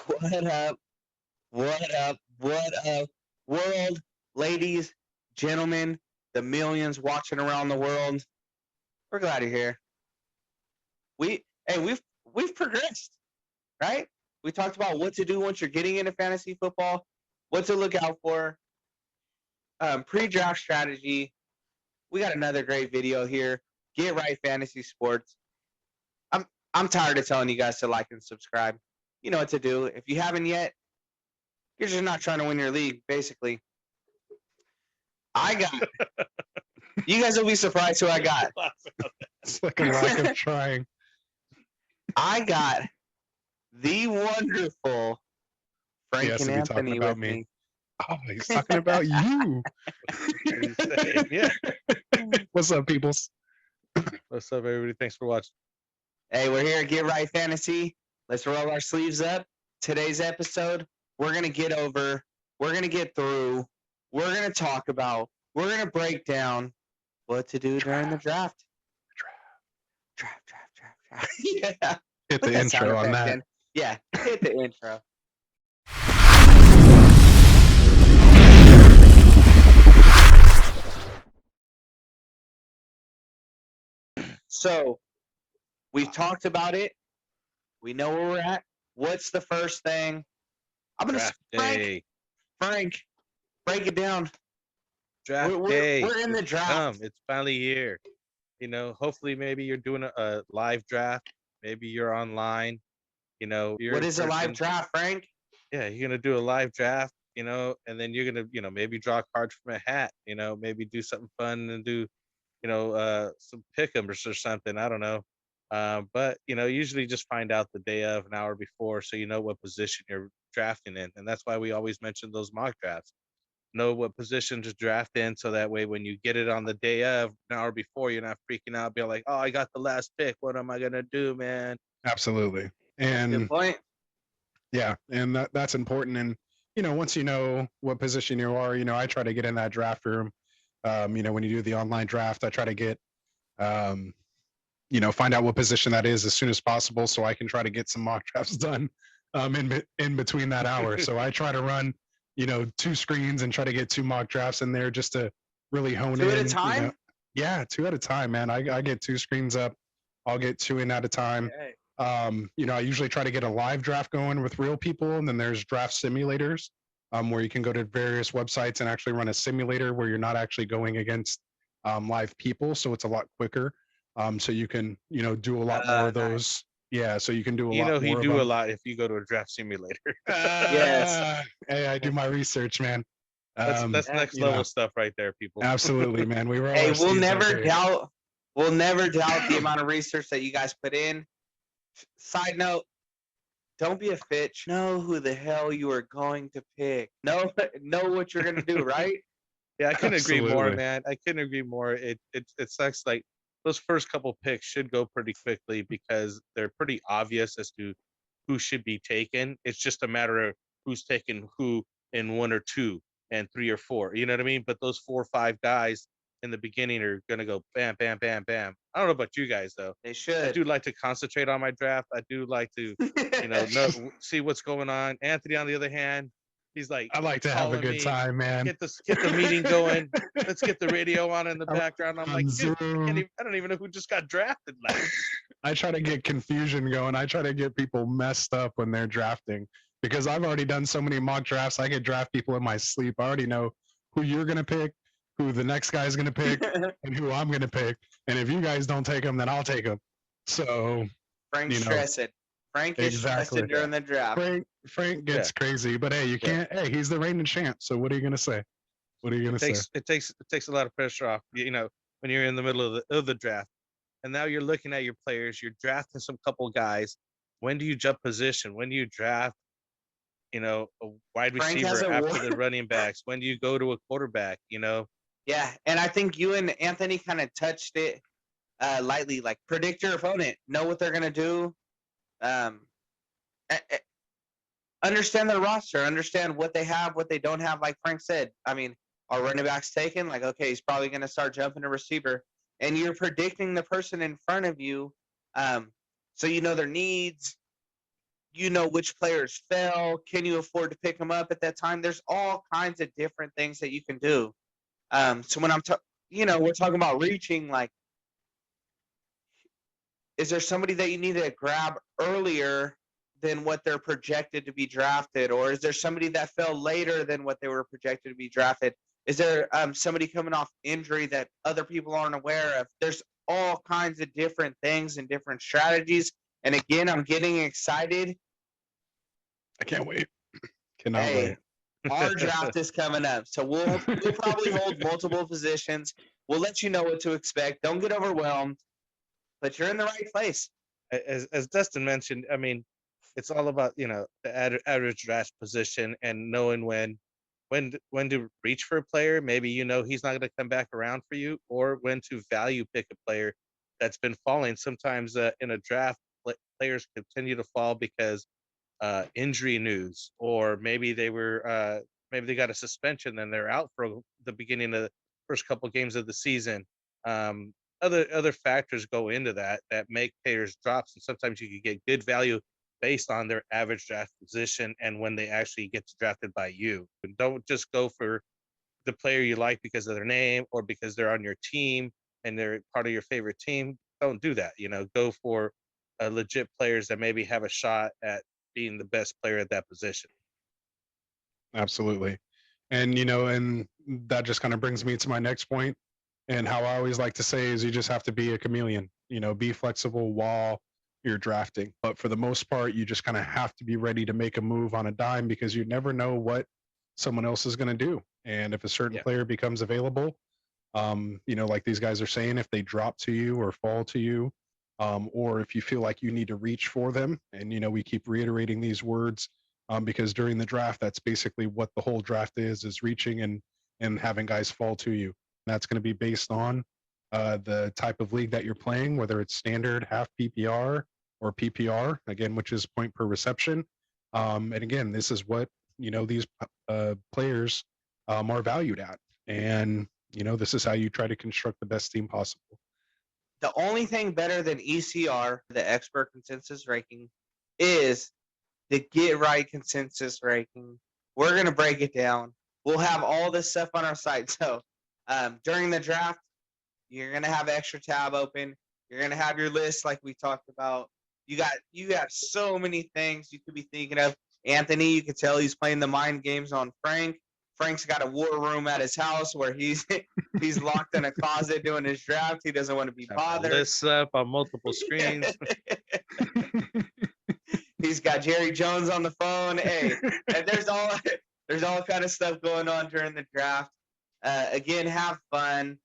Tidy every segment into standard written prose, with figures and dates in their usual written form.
What up? What up? What up? World, ladies, gentlemen, the millions watching around the world. We're glad you're here. We've progressed, right? We talked about what to do once you're getting into fantasy football, what to look out for, pre-draft strategy. We got another great video here. Get right fantasy sports. I'm I'm tired of telling you guys to like and subscribe. You know what to do. If you haven't yet, you're just not trying to win your league, basically. I got. You guys will be surprised who I got. It's like a lack of trying. I got the wonderful Frank Yes, and to be talking Anthony about with me. me. Oh, he's talking about you. Yeah. What's up, peoples? What's up, everybody? Thanks for watching. Hey, we're here at Get Right Fantasy. Let's roll our sleeves up. Today's episode, we're going to get over, we're going to get through, we're going to talk about, we're going to break down what to do during the draft. Draft. Yeah. Hit Put the that sound intro on effect that. in. Yeah, hit the intro. So, we've talked about it. We know where we're at. What's the first thing? I'm going to Draft day. Frank, break it down. Draft We're day. in the It's draft. come. It's finally here. Hopefully maybe you're doing a live draft. Maybe you're online. You're What in is a live person. draft, Frank? Yeah, you're gonna do a live draft, and then you're gonna, maybe draw cards from a hat, maybe do something fun and do, some pick'ems or something. I don't know. But usually just find out the day of, an hour before, so you know what position you're drafting in, and that's why we always mention those mock drafts. Know what position to draft in, so that way when you get it on the day of, an hour before, you're not freaking out, be like, oh, I got the last pick. What am I gonna do, man? Absolutely. Good And point. yeah, and that's important. And once you know what position you are, I try to get in that draft room. When you do the online draft, I try to get find out what position that is as soon as possible, so I can try to get some mock drafts done in between that hour. So I try to run, 2 screens and try to get 2 mock drafts in there just to really hone 2 in. at a time? Yeah, 2 at a time, man. I get 2 screens up. I'll get 2 in at a time. Okay. I usually try to get a live draft going with real people, and then there's draft simulators, where you can go to various websites and actually run a simulator where you're not actually going against live people, so it's a lot quicker. So you can, do a lot more of Nice. those. Yeah, so you can do a You lot know he more of do a them. lot if you go to a draft simulator. Yes. Hey, I do my research, man. That's Yeah, next you know. level stuff right there, people. Absolutely, man. We roll Hey, our sleeves up here. we'll never doubt the amount of research that you guys put in. Side note, don't be a Fitch. Know who the hell you are going to pick. Know what you're gonna do, right? Yeah, I couldn't agree more, Absolutely. man. I couldn't agree more. It sucks. Like those first couple picks should go pretty quickly because they're pretty obvious as to who should be taken. It's just a matter of who's taking who in 1 or 2 and 3 or 4. You know what I mean? But those 4 or 5 guys in the beginning are gonna go bam, bam, bam, bam. I don't know about you guys though. They I should. do like to concentrate on my draft. I do like to, see what's going on. Anthony, on the other hand, he's like I like to have a calling good me, time, man. get the meeting going. Let's get the radio on in the I like background. I'm on like, dude, Zoom. I don't even know who just got drafted. Like, I try to get confusion going. I try to get people messed up when they're drafting because I've already done so many mock drafts. I could draft people in my sleep. I already know who you're going to pick, who the next guy's going to pick, and who I'm going to pick. And if you guys don't take them, then I'll take them. So, Frank's you know, stressing. Frank is exactly. stressing during the draft. Frank gets crazy, but hey, you can't. Hey, he's the reigning champ. So what are you going to say? What are you going to say? it takes a lot of pressure off. When you're in the middle of the draft, and now you're looking at your players. You're drafting some couple guys. When do you jump position? When do you draft? A wide Frank receiver hasn't after won. the running backs. When do you go to a quarterback? Yeah, and I think you and Anthony kind of touched it lightly. Like predict your opponent, know what they're gonna do. Understand their roster, understand what they have, what they don't have. Like Frank said, I mean, our running back's taken. Like, okay, he's probably gonna start jumping to receiver, and you're predicting the person in front of you, so you know their needs. you know which players fell. Can you afford to pick them up at that time? There's all kinds of different things that you can do. So when we're talking about reaching, like, is there somebody that you need to grab earlier than what they're projected to be drafted, or is there somebody that fell later than what they were projected to be drafted? Is there somebody coming off injury that other people aren't aware of? There's all kinds of different things and different strategies. And again, I'm getting excited. I can't wait. Cannot Hey, wait. our draft is coming up, so we'll probably hold multiple positions. We'll let you know what to expect. Don't get overwhelmed, but you're in the right place. As Dustin mentioned, I mean, it's all about the average draft position and knowing when to reach for a player. Maybe he's not going to come back around for you, or when to value pick a player that's been falling. Sometimes in a draft, players continue to fall because injury news, or maybe maybe they got a suspension and they're out for the beginning of the first couple games of the season. Um, other factors go into that make players drops, and sometimes you can get good value based on their average draft position and when they actually get drafted by you. And don't just go for the player you like because of their name or because they're on your team and they're part of your favorite team. Don't do that. Go for legit players that maybe have a shot at being the best player at that position. Absolutely. And that just kind of brings me to my next point. And how I always like to say is you just have to be a chameleon, be flexible while you're drafting. But for the most part, you just kind of have to be ready to make a move on a dime because you never know what someone else is going to do. And if a certain Yeah. player becomes available, like these guys are saying, if they drop to you or fall to you, or if you feel like you need to reach for them, and we keep reiterating these words because during the draft, that's basically what the whole draft is reaching and having guys fall to you. That's going to be based on the type of league that you're playing, whether it's standard, half PPR, or PPR, again, which is point per reception. And again, this is what these players are valued at, and this is how you try to construct the best team possible. The only thing better than ECR, the expert consensus ranking, is the Get Right consensus ranking. We're going to break it down. We'll have all this stuff on our site. So during the draft, you're going to have extra tab open. You're going to have your list like we talked about. You got so many things you could be thinking of. Anthony, you could tell he's playing the mind games on Frank. Frank's got a war room at his house where he's locked in a closet doing his draft. He doesn't want to be bothered. Lists up on multiple screens. He's got Jerry Jones on the phone. Hey, and there's all kind of stuff going on during the draft. Again, have fun.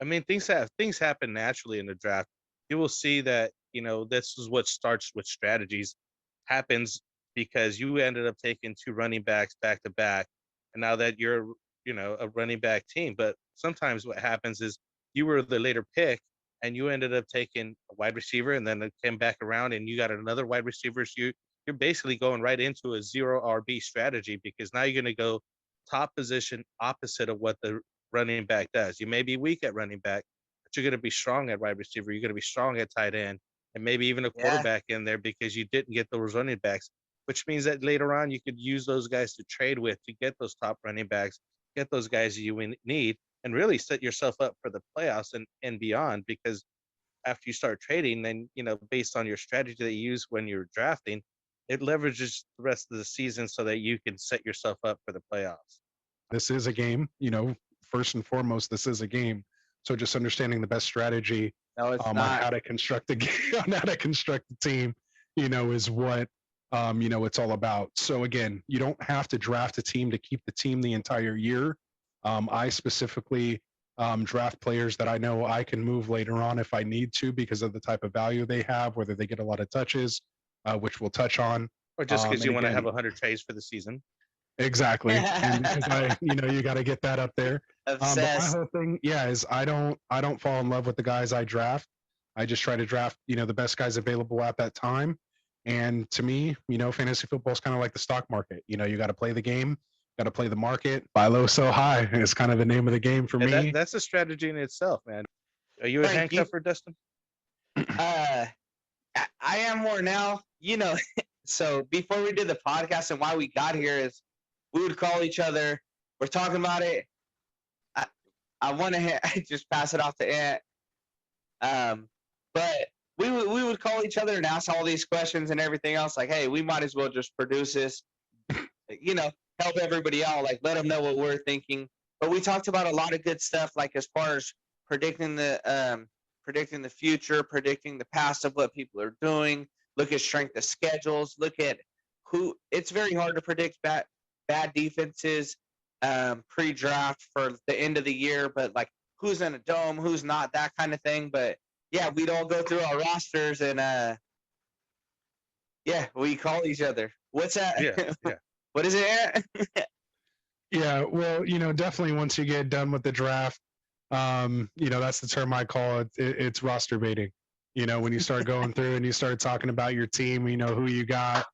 I mean, things happen naturally in the draft. You will see that this is what starts with strategies, happens because you ended up taking two running backs back to back, and now that you're a running back team. But sometimes what happens is you were the later pick and you ended up taking a wide receiver, and then it came back around and you got another wide receiver. So you're basically going right into a zero RB strategy, because now you're going to go top position opposite of what the running back does. You may be weak at running back, but you're going to be strong at wide receiver. You're going to be strong at tight end, and maybe even a quarterback in there because you didn't get those running backs, which means that later on you could use those guys to trade with to get those top running backs, get those guys you need, and really set yourself up for the playoffs and beyond. Because after you start trading, then based on your strategy that you use when you're drafting, it leverages the rest of the season so that you can set yourself up for the playoffs. This is a game, first and foremost, this is a game. So just understanding the best strategy on how to construct a game, on how to construct a team, is what it's all about. So again, you don't have to draft a team to keep the team the entire year. I specifically draft players that I know I can move later on if I need to because of the type of value they have, whether they get a lot of touches, which we'll touch on. Or just because you want to have 100 trades for the season. Exactly. And because you got to get that up there. But my whole thing, is I don't fall in love with the guys I draft. I just try to draft, the best guys available at that time. And to me, fantasy football is kind of like the stock market. You got to play the game, got to play the market, buy low, sell high. It's kind of the name of the game for me. That's a strategy in itself, man. Are you a handcuffer, Dustin? I am more now. So before we did the podcast and why we got here is we would call each other. We're talking about it. I want to just pass it off to Ant. But we would call each other and ask all these questions and everything else. Like, hey, we might as well just produce this. You know, help everybody out. Like, let them know what we're thinking. But we talked about a lot of good stuff, like as far as predicting the future, predicting the past of what people are doing. Look at strength of schedules. Look at who. It's very hard to predict bad defenses pre-draft for the end of the year, but like who's in a dome, who's not, that kind of thing. But yeah, we'd all go through our rosters and yeah, we call each other. What's that? Yeah. What is it, Aaron? Yeah, well, definitely once you get done with the draft, that's the term I call it. It's roster baiting. When you start going through and you start talking about your team, who you got.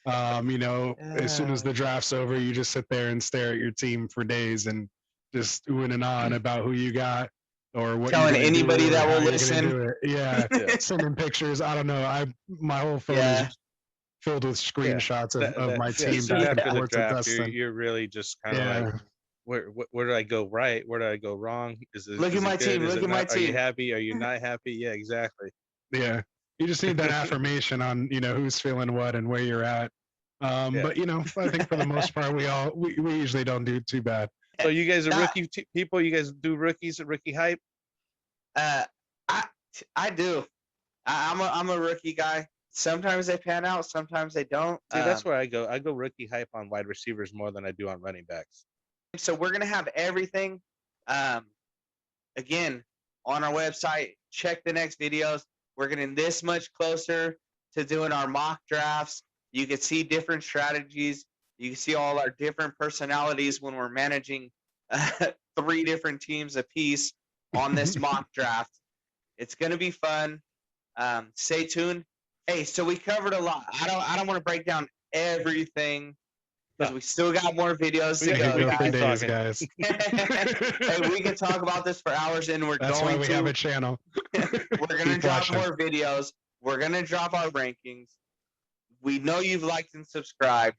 As soon as the draft's over, you just sit there and stare at your team for days and just oohing and ahhing about who you got or what Telling you're gonna anybody do or that how will you're listen. gonna do it. Yeah, Yeah. sending pictures. I don't know. My whole phone Yeah. is filled with screenshots of my team soon back and after the forth to draft, Dustin. you're really just kind of like, where do I go right? Where do I go wrong? Look at it my good? team. Is Look it at my not? Are you team. happy? Are you not happy? Yeah, exactly. Yeah, you just need that affirmation on who's feeling what and where you're at. But I think for the most part, we usually don't do too bad. So you guys are rookie people. You guys do rookies, rookie hype. I do. I'm a rookie guy. Sometimes they pan out, sometimes they don't. See, that's where I go. I go rookie hype on wide receivers more than I do on running backs. So we're gonna have everything. Again, on our website. Check the next videos. We're getting this much closer to doing our mock drafts. You can see different strategies. You can see all our different personalities when we're managing 3 different teams apiece on this mock draft. It's gonna be fun. Stay tuned. Hey, so we covered a lot. I don't want to break down everything because we still got more videos to go, We keep days, talking. guys. Hey, we can talk about this for hours, and That's why we have a channel. We're gonna drop more videos. We're gonna drop our rankings. We know you've liked and subscribed.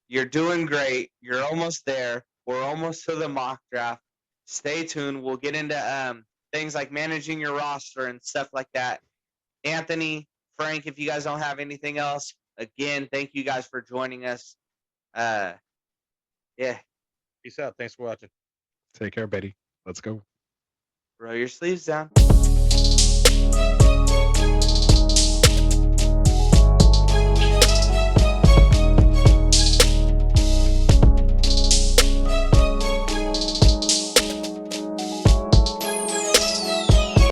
You're doing great. You're almost there. We're almost to the mock draft. Stay tuned. We'll get into things like managing your roster and stuff like that. Anthony, Frank, if you guys don't have anything else, again, thank you guys for joining us. Yeah. Peace out. Thanks for watching. Take care, Betty. Let's go. Roll your sleeves down.